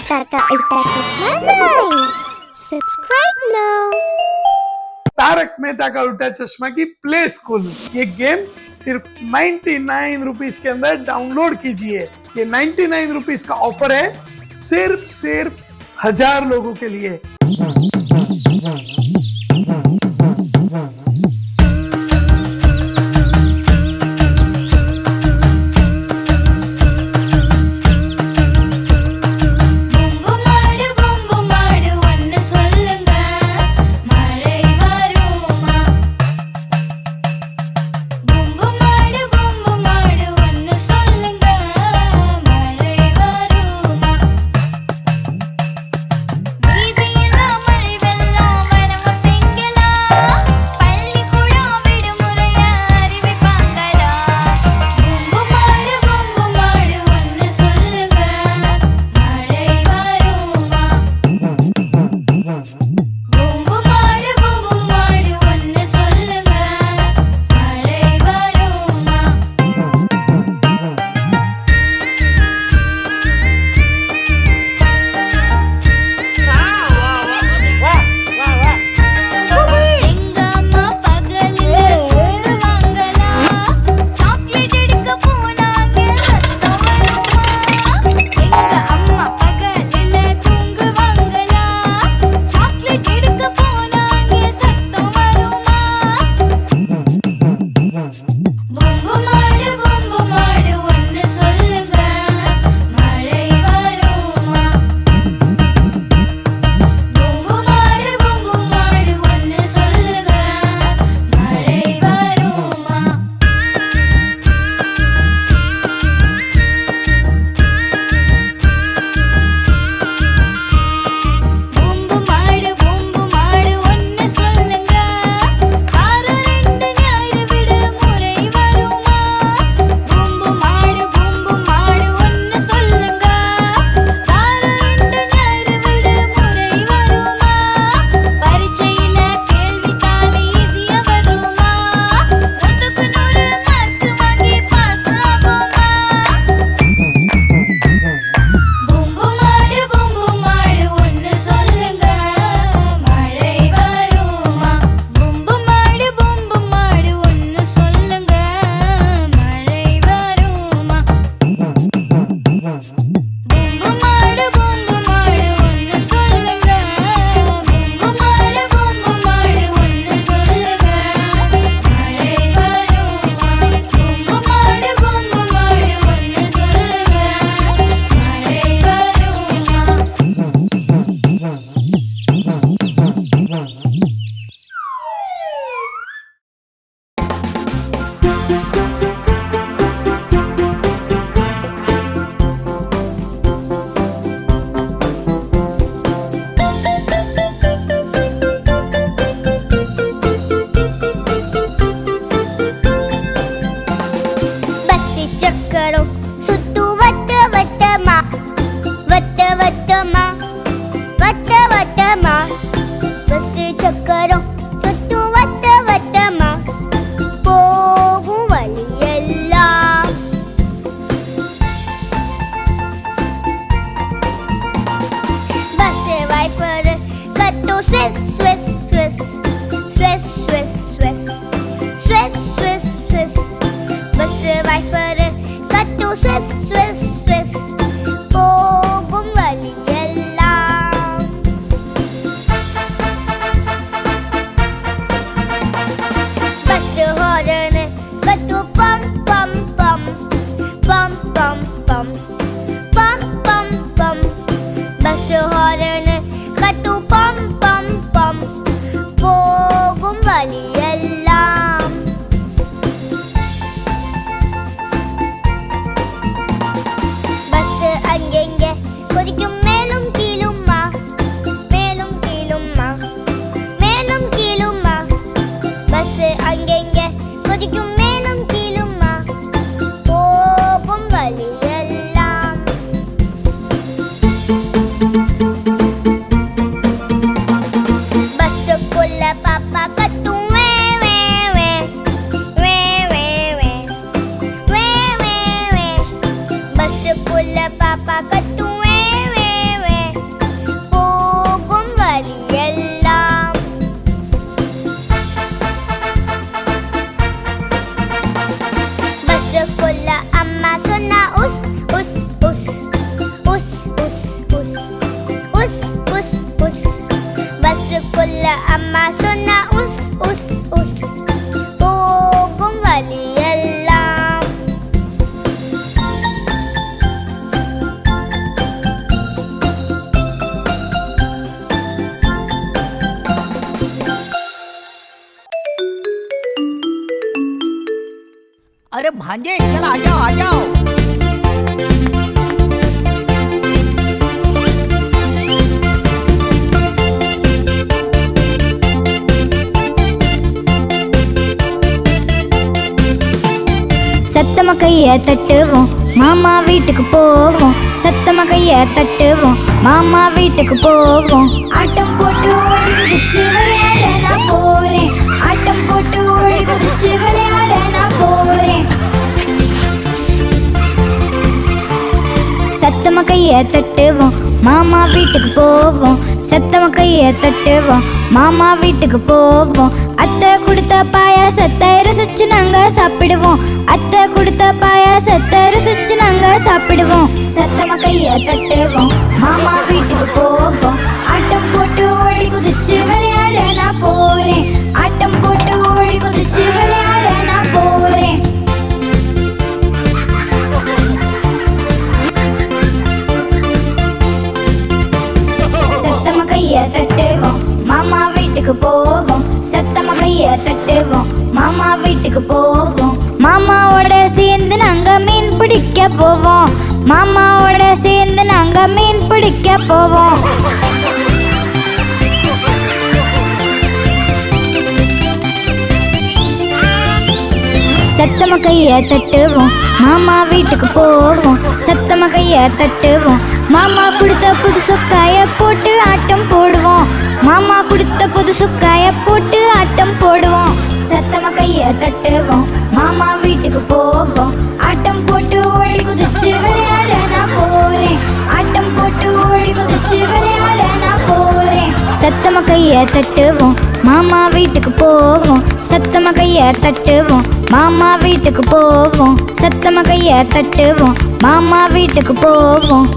अवतार का उल्टा चश्मा rhymes. Subscribe now. Taarak Mehta का उल्टा चश्मा की प्ले स्कूल, ये गेम सिर्फ 99 रुपीज के अंदर डाउनलोड कीजिए। ये 99 रुपीज का ऑफर है, सिर्फ 1000 लोगों के लिए। Papa katuwe we we भांजे चल आ जाओ आ जाओ। சத்தமா கைய தட்டுவோம் மாமா வீட்டுக்கு போவோம், சத்தமா கைய தட்டுவோம் மாமா வீட்டுக்கு போவோம். ஆட்டம் போட்டு ஓடி குதிச்சு விளையாட நான் போறேன், ஆட்டம் போட்டு ஓடி குதிச்சு விளையாட நான் போறேன். சத்தமா கைய தட்டுவோம் மாமா வீட்டுக்கு போவோம், சத்தமா கைய தட்டுவோம் மாமா வீட்டுக்கு போவோம். அத்தை கொடுத்த பாயாசத்தை ருசிச்சு நாங்க சாப்பிடுவோம், அத்தை கொடுத்த பாயாசத்தை ருசிச்சு நாங்க சாப்பிடுவோம். சத்தமா கைய தட்டுவோம் மாமா வீட்டுக்கு போவோம், ஆட்டம் போட்டு ஓடி குதிச்சு விளையாட நான் போறேன், ஆட்டம் போட்டு ஓடி குதிச்சு விளையாட நான் போறேன். சத்தமா கைய தட்டுவோம் மாமா வீட்டுக்கு போவோம், சத்தமா கைய தட்டுவோம் மாமா வீட்டுக்கு போவோம். மாமாவோட சேர்ந்து நாங்க மீன் பிடிக்க போவோம், மாமாவோட சேர்ந்து நாங்க மீன் பிடிக்க போவோம். சத்தமா கைய தட்டுவோம் மாமா வீட்டுக்கு போவோம், சத்தமா கைய தட்டுவோம் மாமா கொடுத்த புது சொக்காய போட்டு ஆட்டம் போடுவோம், மாமா கொடுத்த புது சொக்காய போட்டு ஆட்டம் போடுவோம். சத்தமா கைய தட்டுவோம் மாமா வீட்டுக்கு போவோம், ஆட்டம் போட்டு ஓடி குதிச்சு விளையாட நான் போறேன், ஆட்டம் போட்டு ஓடி குதிச்சு விளையாட நான் போறேன். சத்தமா கைய தட்டுவோம் மாமா வீட்டுக்கு போவோம், சத்தமா கைய தட்டுவோம் மாமா வீட்டுக்கு போவோம், சத்தமா கைய தட்டுவோம் மாமா வீட்டுக்கு போவோம்.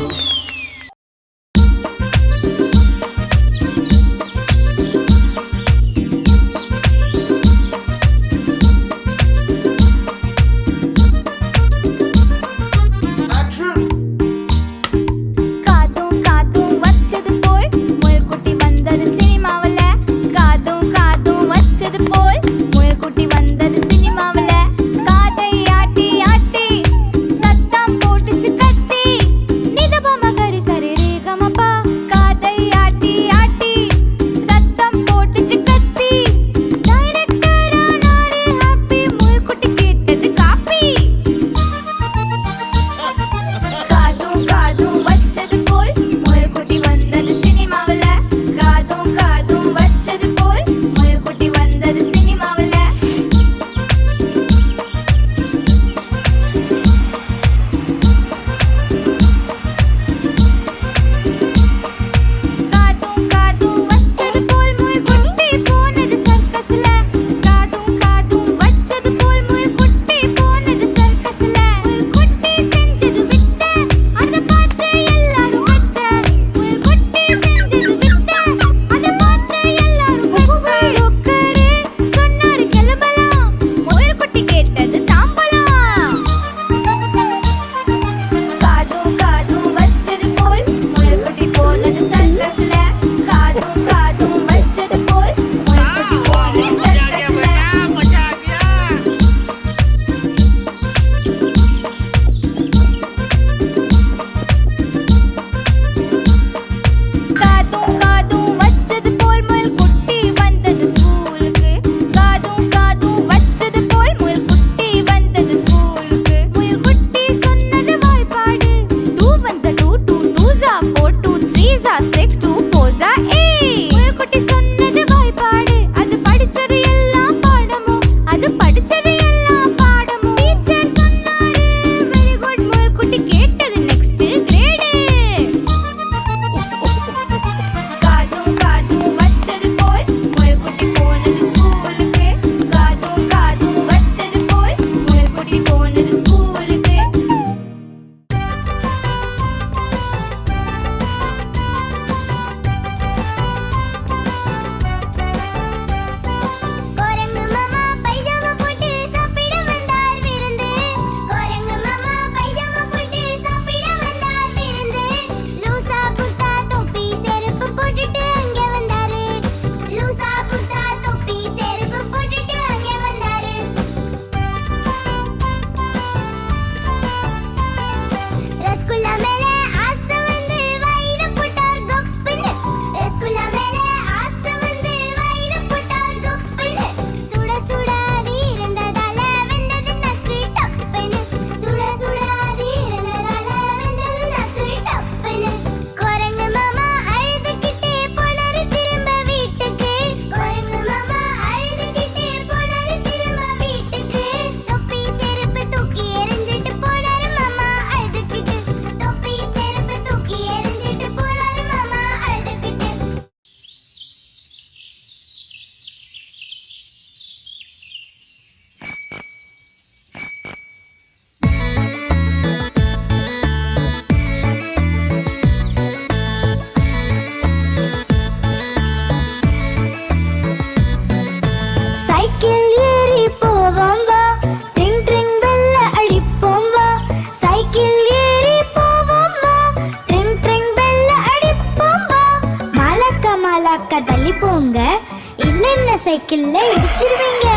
சைக்கிள்ல இடிச்சிருவீங்க.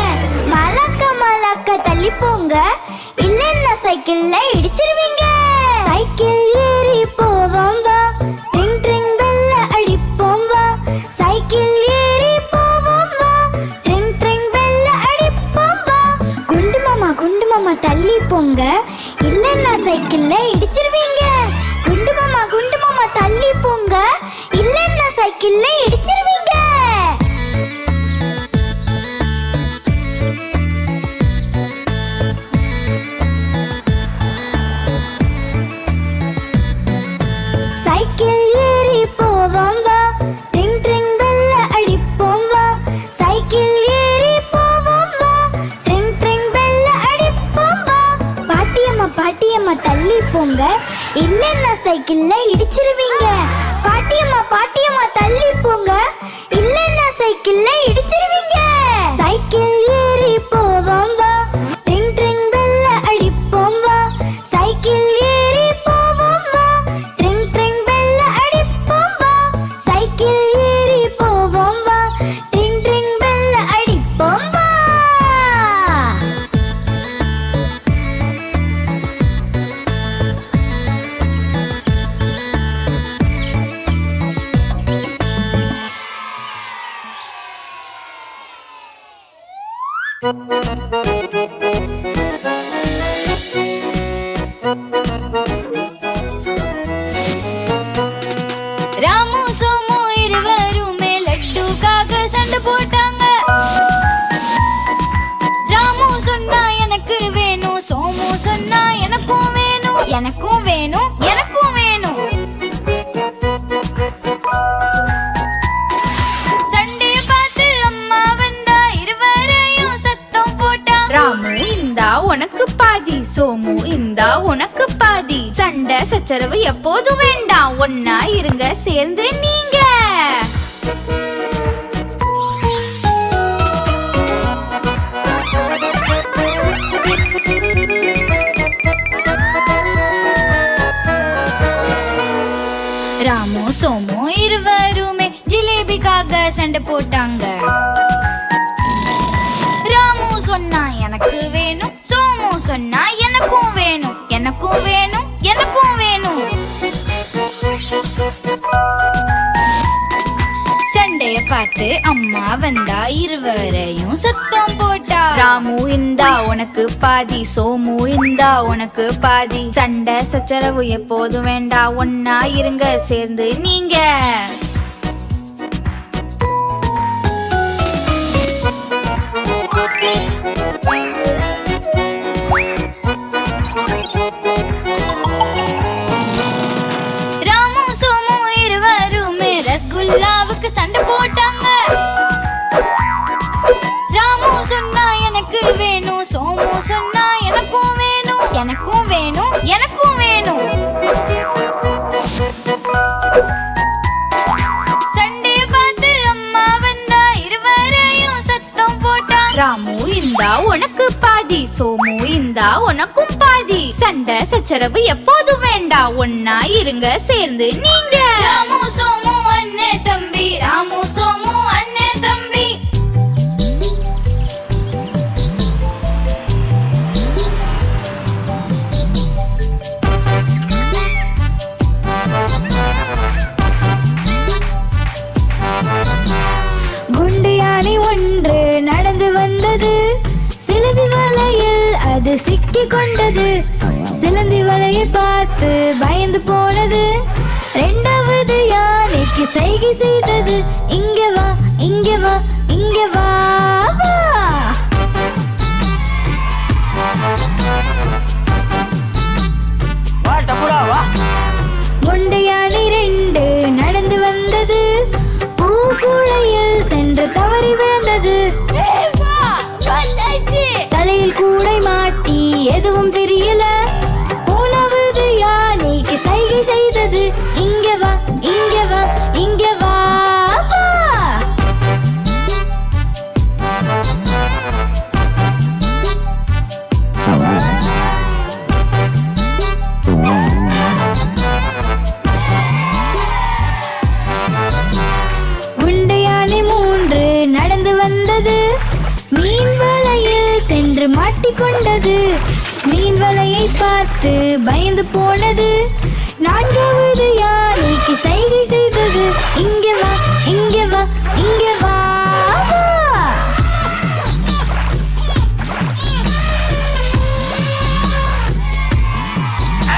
மலக்க தள்ளி போங்க, இல்லன்னா சைக்கிள்ல இடிச்சிருவீங்க. சைக்கிள் ஏறி போவோம் வா, ட்ரிங் ட்ரிங் பெல்ல அடிப்போம் வா. சைக்கிள் ஏறி போவோம் வா, ட்ரிங் ட்ரிங் பெல்ல அடிப்போம் வா. குண்டு மாமா தள்ளி போங்க, இல்லன்னா சைக்கிள்ல இடிச்சிருவீங்க. குண்டு மாமா தள்ளி போங்க, இல்லன்னா சைக்கிள்ல இடிச்சிருவீங்க. சைக்கிள் ஏறி போவோம் வா, ட்ரிங் ட்ரிங் பெல்ல அடிப்போம் வா. சைக்கிள் ஏறி போவோம் வா, ட்ரிங் ட்ரிங் பெல்ல அடிப்போம் வா. பாட்டியம்மா தள்ளி போங்க, இல்லன்னா சைக்கிள்ல இடிச்சிருவீங்க. பாட்டியம்மா தள்ளி போங்க, இல்லன்னா சைக்கிள்ல இடிச்சிருவீங்க. சைக்கிள் ஏறி போவோம் வா, ட்ரிங் ட்ரிங் பெல்ல அடிப்போம் வா. சைக்கிள் ஏறி போவோம் வா, ட்ரிங் ட்ரிங் பெல்ல அடிப்போம் வா. சைக்கிள் ஏறி போவோம் வா, ட்ரிங் ட்ரிங் பெல்ல அடிப்போம் வா. ராமு சோமு இருவருமே லட்டுக்காக சண்டை போட்டாங்க. ராமு சொன்னா எனக்கு வேணும், சோமு சொன்னா எனக்கும் வேணும், எனக்கும் வேணும், எனக்கும் வேணும். சண்டைய பார்த்து அம்மா வந்தா, இருவரையும் சத்தம் போட்டா. ராமு இந்தா உனக்கு பாதி, சோமு இந்தா உனக்கு பாதி. சண்டை சச்சரவு எப்போதும் வேண்டாம், ஒன்னா இருங்க சேர்ந்து நீங்க. ராமு சோமு இருவருமே ஜிலேபிக்காக சண்டை போட்டாங்க. ராமு சொன்னா எனக்கு வேணும், சோமு சொன்னா எனக்கும் வேணும், எனக்கும் வேணும், எனக்கும் வேணும். சண்டைய பார்த்து அம்மா வந்தா, இருவரையும் சத்தம் போட்டா. ராமு இந்தா உனக்கு பாதி, சோமு இந்தா உனக்கு பாதி. சண்டை சச்சரவு எப்போதும் வேண்டாம், ஒன்னா இருங்க சேர்ந்து நீங்க. ராமு சோமு இருவருமே ரசகுல்லாவுக்கு சண்டை போட்டாங்க. ராமு சொன்னா எனக்கு வேணும், சோமு சொன்னா எனக்கும் வேணும், எனக்கும் வேணும், எனக்கும் வேணும். சண்டைய பார்த்து அம்மா வந்தா, இருவரையும் சத்தம் போட்டா. ராமு இந்தா உனக்கு பாதி, சோமு இந்தா உனக்கும் பாதி. சண்டை சச்சரவு எப்போதும் வேண்டாம், ஒன்னா இருங்க சேர்ந்து நீங்க. ராமு சோமு அண்ணே தம்பி, ராமு சோமு அண்ணே தம்பி. குண்டு யானை ஒன்று நடந்து வந்தது, சிலந்தி வலையில் அது சிக்கி கொண்டது. சிலந்தி வலையை பார்த்து பயந்து போனது. இரண்டாவது யானைக்கு சைகை செய்தது, இங்க வா, இங்க வா, இங்க வா, வா. குண்டு யானை ரெண்டு நடந்து வந்தது, பூக்குழையில் சென்று தவறி விழுந்தது. தலையில் கூடை மாட்டி எதுவும் தெரியல. மூணாவது யானைக்கு சைகை செய்தது, இங்க வா, இங்க வா, இங்க வா, வா. பார்த்து பயந்து போனது. நான்காவது யானைக்கு சைகை செய்தது. இங்கே வா, இங்கே வா, இங்கே வா, வா.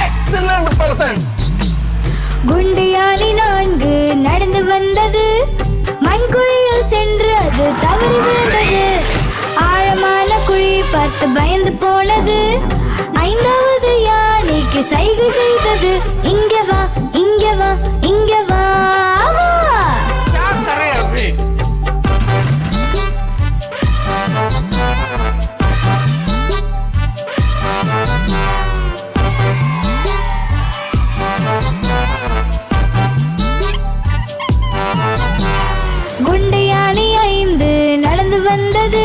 Excellent person. குண்டு யானை 4 நடந்து வந்தது. மண்குழியில் சென்று அது தவறி விழுந்தது. ஆழமான குழி பார்த்து பயந்து போனது. 5வது யானைக்கு சைகை செய்தது. இங்கே வா, இங்கே வா, இங்கே வா, வா. क्या करे अभी? குண்டு யானை 5 நடந்து வந்தது.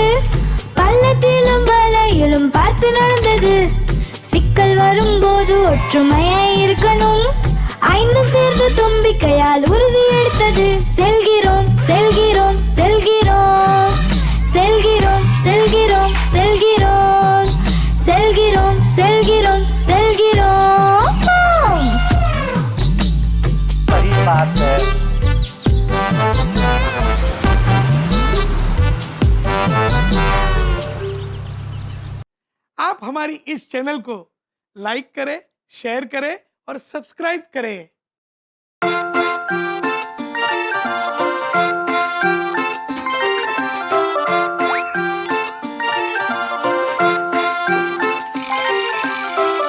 பள்ளத்திலும் வலையிலும் பார்த்து நடந்தது. சிக்கல் வரும்போது ஒற்றுமையாய் இருக்கணும். 5 சேர்ந்து தும்பிக்கையால் உறுதி எடுத்தது. செல்கிறோம், செல்கிறோம், செல்கிறோம், செல்கிறோம், செல்கிறோம், செல்கிறோம், செல்கிறோம், செல்கிறோம், செல்கிறோம். सही बात है. आप हमारी इस चैनल को लाइक करें, शेयर करें और सब्सक्राइब करें.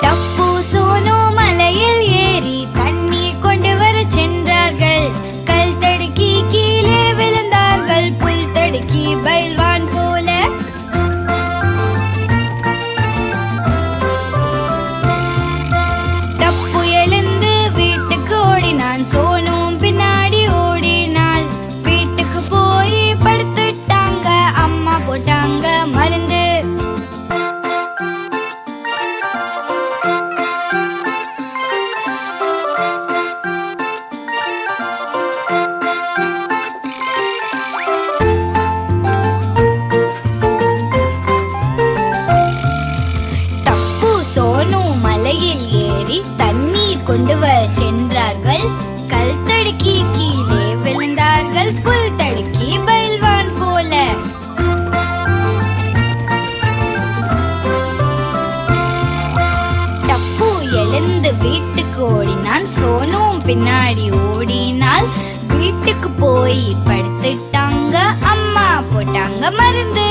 டப்பு சோனு மலையில் ஏறி தண்ணீர் கொண்டு வர சென்றார்கள். கல் தடுக்கி கீழே விழுந்தார்கள். புல் தடுக்கி பயில்வான் போல. டப்பு எழுந்து வீட்டுக்கு ஓடினான். சோனும் பின்னாடி ஓடினாள். வீட்டுக்கு போய் படுத்துட்டாங்க. அம்மா போட்டாங்க மருந்து. டப்பு சோனு மலையில் ஏறி தண்ணீர் கொண்டு வர சென்றார்கள். கல் தடுக்கி கீழே விழுந்தார்கள். புல் தடுக்கி பயில்வான் போல. டப்பு எழுந்து வீட்டுக்கு ஓடினான். சோனும் பின்னாடி ஓடினாள். வீட்டுக்கு போய் படுத்துட்டாங்க. அம்மா போட்டாங்க மருந்து.